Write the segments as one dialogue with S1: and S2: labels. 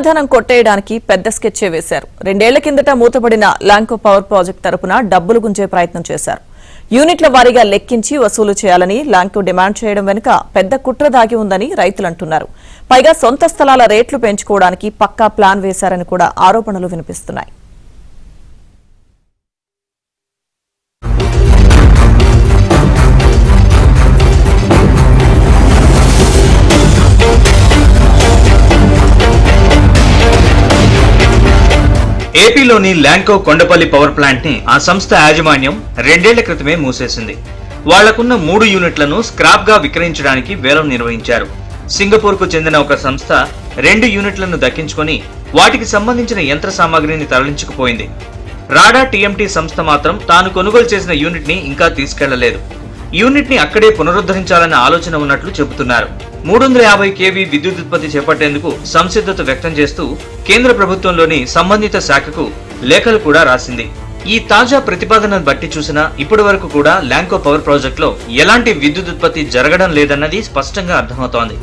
S1: నల్లధనం కొట్టేయడానికి పెద్ద స్కెచ్చే వేశారు. 2 ఏళ్ల కిందట మూతపడిన ల్యాంకో పవర్ ప్రాజెక్టు తరపున డబ్బులు గుంజే ప్రయత్నం చేశారు. యూనిట్ల వారీగా లెక్కించి వసూలు చేయాలని ల్యాంకో డిమాండ్ చేయడం వెనుక పెద్ద కుట్ర దాగి ఉందని రైతులు అంటున్నారు. పైగా సొంత స్థలాల రేట్లు పెంచుకోవడానికి పక్కా ప్లాన్ వేశారని కూడా ఆరోపణలు వినిపిస్తున్నాయి.
S2: ఏపీలోని ల్యాంకో కొండపల్లి పవర్ ప్లాంట్ ని ఆ సంస్థ యాజమాన్యం 2 ఏళ్ల క్రితమే మూసేసింది. వాళ్లకున్న 3 యూనిట్లను స్క్రాప్ గా విక్రయించడానికి వేలం నిర్వహించారు. సింగపూర్ కు చెందిన ఒక సంస్థ 2 యూనిట్లను దక్కించుకొని వాటికి సంబంధించిన యంత్ర సామాగ్రిని తరలించుకుపోయింది. రాడా టీఎంటీ సంస్థ మాత్రం తాను కొనుగోలు చేసిన యూనిట్ ని ఇంకా తీసుకెళ్లలేదు. యూనిట్ ని అక్కడే పునరుద్ధరించాలన్న ఆలోచన ఉన్నట్లు చెబుతున్నారు. 350 kV విద్యుత్ ఉత్పత్తి చేపట్టేందుకు సంసిద్ధత వ్యక్తం చేస్తూ కేంద్ర ప్రభుత్వంలోని సంబంధిత శాఖకు లేఖలు కూడా రాసింది. ఈ తాజా ప్రతిపాదనను బట్టి చూసినా ఇప్పటి వరకు కూడా ల్యాంకో పవర్ ప్రాజెక్ట్ లో ఎలాంటి విద్యుత్ ఉత్పత్తి జరగడం లేదన్నది స్పష్టంగా అర్థమవుతోంది.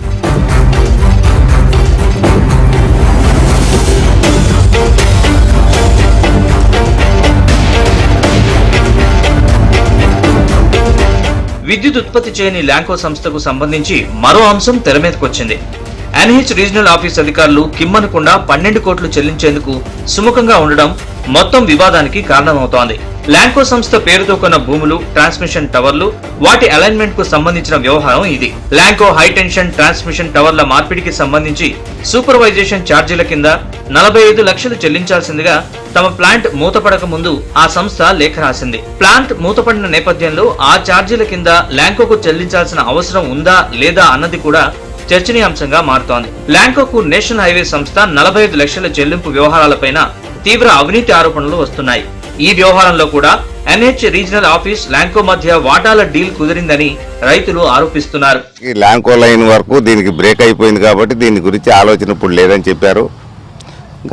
S2: విద్యుత్ ఉత్పత్తి చేయని ల్యాంకో సంస్థకు సంబంధించి మరో అంశం తెరమీదకొచ్చింది. ఎన్హెచ్ రీజనల్ ఆఫీస్ అధికారులు కిమ్మనకుండా 12 కోట్లు చెల్లించేందుకు సుముఖంగా ఉండడం మొత్తం వివాదానికి కారణమవుతోంది. ల్యాంకో సంస్థ పేరుతో కొన్న భూములు, ట్రాన్స్మిషన్ టవర్లు, వాటి అలైన్మెంట్ కు సంబంధించిన వ్యవహారం ఇది. ల్యాంకో హైటెన్షన్ ట్రాన్స్మిషన్ టవర్ల మార్పిడికి సంబంధించి సూపర్వైజేషన్ ఛార్జీల కింద 45 లక్షలు చెల్లించాల్సిందిగా తమ ప్లాంట్ మూతపడక ముందు ఆ సంస్థ లేఖ రాసింది. ప్లాంట్ మూతపడిన నేపథ్యంలో ఆ ఛార్జీల కింద ల్యాంకోకు చెల్లించాల్సిన అవసరం ఉందా లేదా అన్నది కూడా చర్చనీయాంశంగా మారుతోంది. ల్యాంకోకు నేషనల్ హైవే సంస్థ 45 లక్షల చెల్లింపు వ్యవహారాలపైన తీవ్ర అవినీతి ఆరోపణలు వస్తున్నాయి. ఈ వ్యవహారంలో కూడా ఎన్హెచ్ రీజనల్ ఆఫీస్ ల్యాంకో మధ్య వాటాల డీల్ కుదిరిందని రైతులు ఆరోపిస్తున్నారు.
S3: ఈ ల్యాంకో లైన్ వరకు దీనికి బ్రేక్ అయిపోయింది కాబట్టి దీని గురించి ఆలోచన ఇప్పుడు లేదని చెప్పారు.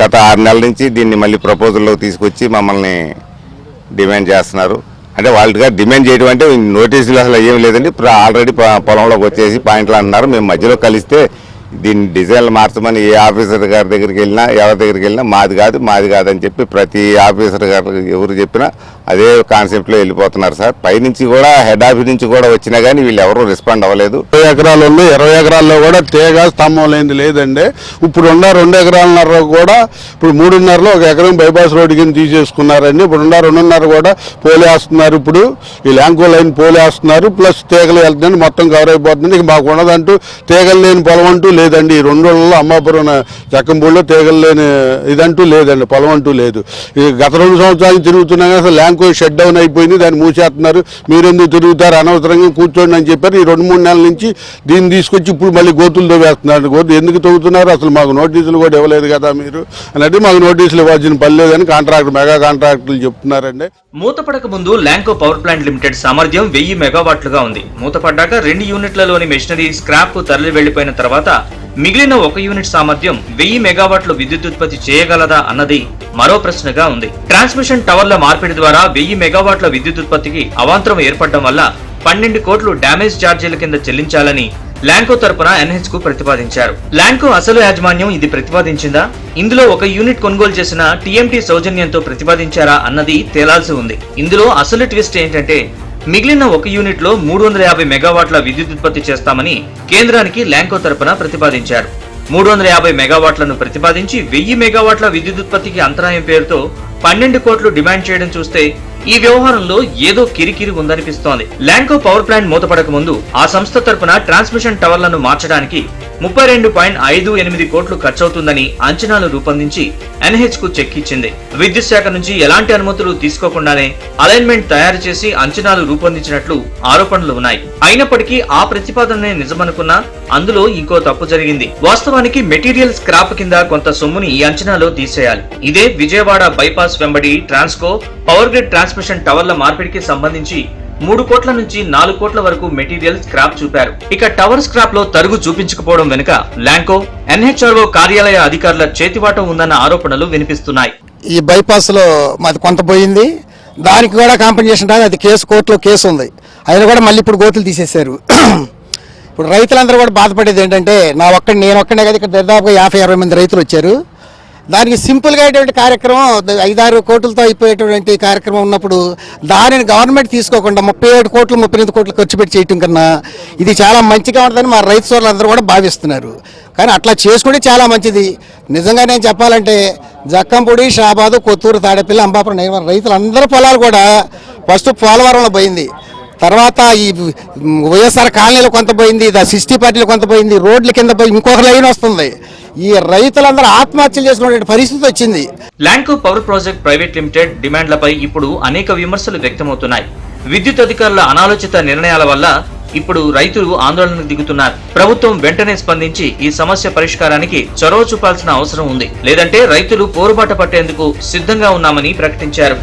S3: గత 6 నెలల నుంచి దీన్ని మళ్ళీ ప్రపోజల్లో తీసుకొచ్చి మమ్మల్ని డిమాండ్ చేస్తున్నారు. అంటే వాళ్ళుగా డిమాండ్ చేయడం అంటే నోటీసులు అసలు ఏం లేదండి. ఆల్రెడీ పొలంలోకి వచ్చేసి పాయింట్లు అంటున్నారు. మేము మధ్యలో కలిస్తే దీన్ని డిజైన్లు మార్చమని ఏ ఆఫీసర్ గారి దగ్గరికి వెళ్ళినా ఎవరి దగ్గరికి వెళ్ళినా మాది కాదు అని చెప్పి ప్రతి ఆఫీసర్ గారు ఎవరు చెప్పినా అదే కాన్సెప్ట్లో వెళ్ళిపోతున్నారు సార్. పైనుంచి కూడా హెడ్ ఆఫీస్ నుంచి కూడా వచ్చినా కానీ వీళ్ళు ఎవరు రెస్పాండ్ అవ్వలేదు.
S4: 20 ఎకరాలు ఉంది. 20 ఎకరాల్లో కూడా తీగ స్తంభం లేనిది లేదండి. ఇప్పుడు ఉన్న 2 ఎకరాలన్నర కూడా ఇప్పుడు 3.5లో 1 ఎకరం బైపాస్ రోడ్డు కింద తీసేసుకున్నారండి. ఇప్పుడు ఉన్న 2.5 కూడా పోలేస్తున్నారు. ఇప్పుడు ఈ ల్యాంకో లైన్ పోలేస్తున్నారు. ప్లస్ తీగలు వెళ్తుందండి, మొత్తం కవర్ అయిపోతుంది. ఇక మాకు ఉన్నదంటూ తీగలు లేని పొలం అంటూ లేదండి. ఈ 2 రోజుల్లో అమ్మాపురం జక్కంపూడిలో తీగలు లేని ఇదంటూ లేదండి, పొలం అంటూ లేదు. గత 2 సంవత్సరాలు తిరుగుతున్నాగా అసలు ల్యాంకో షట్ డౌన్ అయిపోయింది, దాన్ని మూసేస్తున్నారు. మీరెందుకు తిరుగుతారు, అనవసరంగా కూర్చోండి అని చెప్పారు. ఈ 2-3 నెలల నుంచి దీన్ని తీసుకొచ్చి ఇప్పుడు మళ్ళీ గోతులు తవ్వేస్తున్నారు. గోతులు ఎందుకు తవ్వుతున్నారు, అసలు మాకు నోటీసులు కూడా ఇవ్వలేదు కదా మీరు అన్నట్టు మాకు నోటీసులు ఇవ్వాల్సిన పని లేదని కాంట్రాక్టర్ మెగా కాంట్రాక్టర్లు చెప్తున్నారండి.
S2: మూతపడక ముందు ల్యాంకో పవర్ ప్లాంట్ లిమిటెడ్ సామర్థ్యం 1000 మెగావాట్లుగా ఉంది. మూతపడ్డాక 2 యూనిట్లలోని మెషినరీ స్క్రాప్ కు తరలి వెళ్లిపోయిన తర్వాత మిగిలిన 1 యూనిట్ సామర్థ్యం 1000 మెగావాట్ల విద్యుత్ ఉత్పత్తి చేయగలదా అన్నది మరో ప్రశ్నగా ఉంది. ట్రాన్స్మిషన్ టవర్ల మార్పిడి ద్వారా 1000 మెగావాట్ల విద్యుత్ ఉత్పత్తికి అవాంతరం ఏర్పడడం వల్ల 12 కోట్లు డ్యామేజ్ ఛార్జీల కింద చెల్లించాలని ల్యాంకో తరపున ఎన్హెచ్ కు ప్రతిపాదించారు. ల్యాంకో అసలు యాజమాన్యం ఇది ప్రతిపాదించిందా, ఇందులో 1 యూనిట్ కొనుగోలు చేసిన టీఎంటీ సౌజన్యంతో ప్రతిపాదించారా అన్నది తేలాల్సి ఉంది. ఇందులో అసలు ట్విస్ట్ ఏంటంటే మిగిలిన 1 యూనిట్ లో 350 మెగావాట్ల విద్యుత్ ఉత్పత్తి చేస్తామని కేంద్రానికి ల్యాంకో తరపున ప్రతిపాదించారు. 350 మెగావాట్లను ప్రతిపాదించి 1000 మెగావాట్ల విద్యుత్ ఉత్పత్తికి అంతరాయం పేరుతో 12 కోట్లు డిమాండ్ చేయడం చూస్తే ఈ వ్యవహారంలో ఏదో కిరికిరి ఉందనిపిస్తోంది. ల్యాంకో పవర్ ప్లాంట్ మూతపడక ముందు ఆ సంస్థ తరపున ట్రాన్స్మిషన్ టవర్లను మార్చడానికి 32.58 కోట్లు ఖర్చవుతుందని అంచనాలు రూపొందించి ఎన్హెచ్ కు చెక్ ఇచ్చింది. విద్యుత్ శాఖ నుంచి ఎలాంటి అనుమతులు తీసుకోకుండానే అలైన్మెంట్ తయారు చేసి అంచనాలు రూపొందించినట్లు ఆరోపణలు ఉన్నాయి. అయినప్పటికీ ఆ ప్రతిపాదనే నిజమనుకున్నా అందులో ఇంకో తప్పు జరిగింది. వాస్తవానికి మెటీరియల్ స్క్రాప్ కింద కొంత సొమ్ముని ఈ అంచనాలో తీసేయాలి. ఇదే విజయవాడ బైపాస్ వెంబడి ట్రాన్స్కో పవర్ గ్రిడ్ ట్రాన్స్మిషన్ టవర్ల మార్పిడికి సంబంధించి 3 కోట్ల నుంచి 4 కోట్ల వరకు మెటీరియల్ స్క్రాప్ చూపారు. ఇక టవర్ స్క్రాప్ లో తరుగు చూపించకపోవడం వెనుక ల్యాంకో ఎన్హెచ్ఆర్ఓ కార్యాలయ అధికారుల చేతివాటం ఉందన్న ఆరోపణలు వినిపిస్తున్నాయి.
S5: ఈ బైపాస్ లో మాది కొంత పోయింది, దానికి కూడా కాంపెన్సేషన్ రాదు. అది కోర్టులో కేసు ఉంది. అయినా కూడా మళ్ళీ ఇప్పుడు గోతులు తీసేశారు. ఇప్పుడు రైతులందరూ కూడా బాధపడేది ఏంటంటే నేను ఒక్కడే కదా, ఇక్కడ దాదాపుగా 50-60 మంది రైతులు వచ్చారు. దానికి సింపుల్గా అయ్యేటువంటి కార్యక్రమం 5-6 కోట్లతో అయిపోయేటువంటి కార్యక్రమం ఉన్నప్పుడు దానిని గవర్నమెంట్ తీసుకోకుండా 37 కోట్లు 38 కోట్లు ఖర్చు పెట్టి చేయటం కన్నా ఇది చాలా మంచిగా ఉంటుందని మా రైతు సోదరులందరూ కూడా భావిస్తున్నారు. కానీ అట్లా చేసుకుంటే చాలా మంచిది. నిజంగా నేను చెప్పాలంటే జక్కంపూడి, షాబాదు, కొత్తూరు, తాడేపల్లి, అంబాపురం, నైవరం రైతులందరూ పొలాలు కూడా ఫస్ట్ పోలవరంలో పోయింది, తర్వాత ఈ వైఎస్ఆర్ కాలనీలో కొంత పోయింది, 60 పార్టీలో కొంత పోయింది, రోడ్ల కింద పోయి ఇంకొక లైన్ వస్తుంది. ఈ రైతులందరూ ఆత్మహత్యలు చేసుకునే పరిస్థితి వచ్చింది.
S2: Lanco power project private limited డిమాండ్లపై ఇప్పుడు అనేక విమర్శలు వ్యక్తమవుతున్నాయి. విద్యుత్ అధికారుల అనాలోచిత నిర్ణయాల వల్ల ఇప్పుడు రైతులు ఆందోళనకు దిగుతున్నారు. ప్రభుత్వం వెంటనే స్పందించి ఈ సమస్య పరిష్కారానికి చొరవ చూపాల్సిన అవసరం ఉంది. లేదంటే రైతులు పోరుబాట పట్టేందుకు సిద్ధంగా ఉన్నామని ప్రకటించారు.